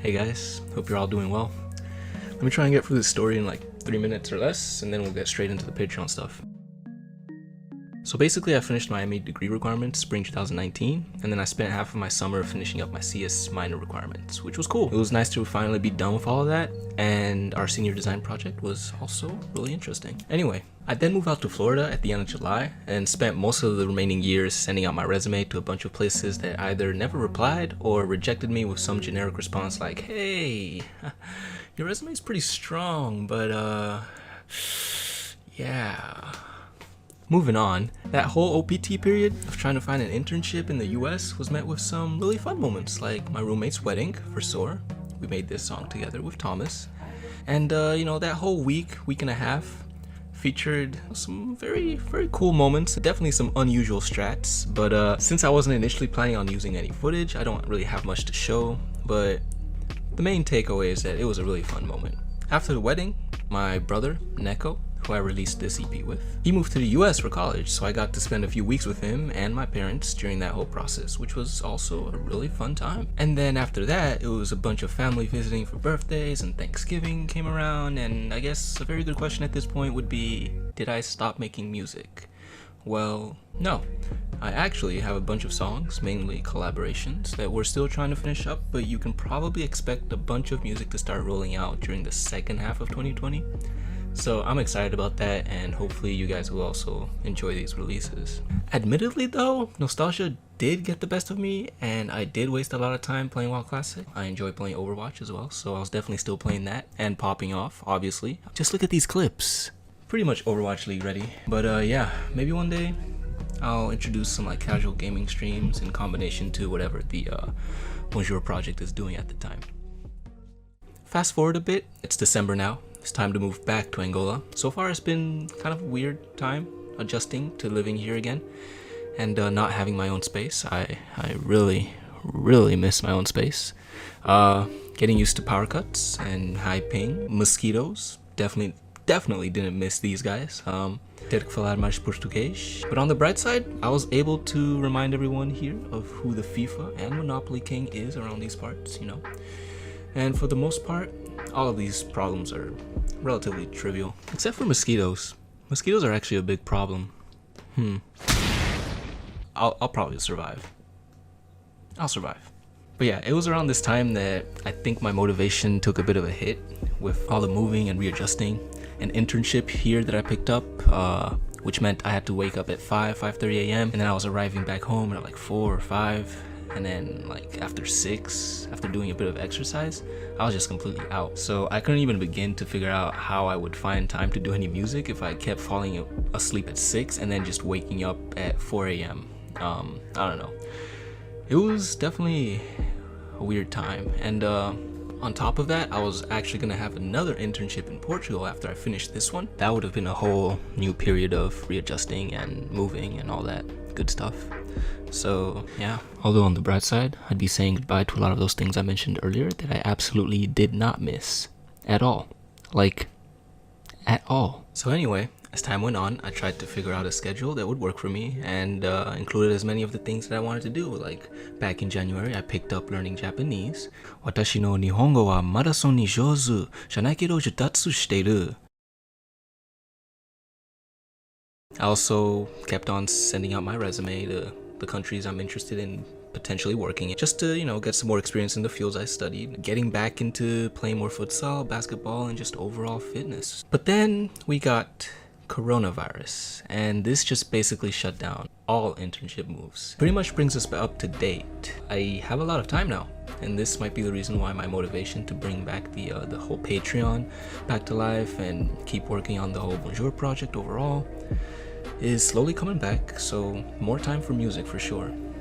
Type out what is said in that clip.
Hey guys, hope you're all doing well. Let me try and get through this story in like 3 minutes or less, and then we'll get straight into the Patreon stuff. So basically I finished my MA degree requirements spring 2019, and then I spent half of my summer finishing up my CS minor requirements, which was cool. It was nice to finally be done with all of that, and our senior design project was also really interesting. Anyway, I then moved out to Florida at the end of July and spent most of the remaining years sending out my resume to a bunch of places that either never replied or rejected me with some generic response like, hey, your resume is pretty strong, but yeah. Moving on, that whole OPT period of trying to find an internship in the US was met with some really fun moments, like my roommate's wedding for SOAR. We made this song together with Thomas. And that whole week and a half featured some very cool moments, definitely some unusual strats, but since I wasn't initially planning on using any footage, I don't really have much to show, but the main takeaway is that it was a really fun moment. After the wedding, my brother, Nekö, who I released this EP with, he moved to the US for college, so I got to spend a few weeks with him and my parents during that whole process, which was also a really fun time. And then after that, it was a bunch of family visiting for birthdays, and Thanksgiving came around, and I guess a very good question at this point would be, did I stop making music? Well, no. I actually have a bunch of songs, mainly collaborations, that we're still trying to finish up, but you can probably expect a bunch of music to start rolling out during the second half of 2020. So I'm excited about that, and hopefully you guys will also enjoy these releases. Admittedly though, nostalgia did get the best of me, and I did waste a lot of time playing WoW Classic. I enjoy playing Overwatch as well, so I was definitely still playing that, and popping off, obviously. Just look at these clips. Pretty much Overwatch League ready. But yeah, maybe one day I'll introduce some like casual gaming streams in combination to whatever the bonjr project is doing at the time. Fast forward a bit, it's December now. It's time to move back to Angola. So far it's been kind of a weird time adjusting to living here again and not having my own space. I really miss my own space. Getting used to power cuts and high ping. Mosquitoes, definitely didn't miss these guys. Ter que falar mais português. But on the bright side, I was able to remind everyone here of who the FIFA and Monopoly king is around these parts, you know. And for the most part, all of these problems are relatively trivial. Except for mosquitoes. Mosquitoes are actually a big problem. I'll probably survive. I'll survive. But yeah, it was around this time that I think my motivation took a bit of a hit with all the moving and readjusting. An internship here that I picked up, which meant I had to wake up at 5:30 a.m. and then I was arriving back home at like 4 or 5. And then like after 6, after doing a bit of exercise, I was just completely out. So I couldn't even begin to figure out how I would find time to do any music if I kept falling asleep at 6 and then just waking up at 4 a.m. I don't know. It was definitely a weird time. And on top of that, I was actually gonna have another internship in Portugal after I finished this one. That would have been a whole new period of readjusting and moving and all that good stuff. So yeah, although on the bright side, I'd be saying goodbye to a lot of those things I mentioned earlier that I absolutely did not miss at all. Like, at all. So anyway, as time went on, I tried to figure out a schedule that would work for me and included as many of the things that I wanted to do. Like back in January, I picked up learning Japanese. Watashi no Nihongo wa mada so ni jouzu janai kedo jutatsu shiteiru. I also kept on sending out my resume to the countries I'm interested in potentially working in, just to, get some more experience in the fields I studied, getting back into playing more futsal, basketball, and just overall fitness. But then we got coronavirus, and this just basically shut down all internship moves. Pretty much brings us up to date. I have a lot of time now, and this might be the reason why my motivation to bring back the whole Patreon back to life and keep working on the whole bonjr project overall is slowly coming back, so more time for music for sure.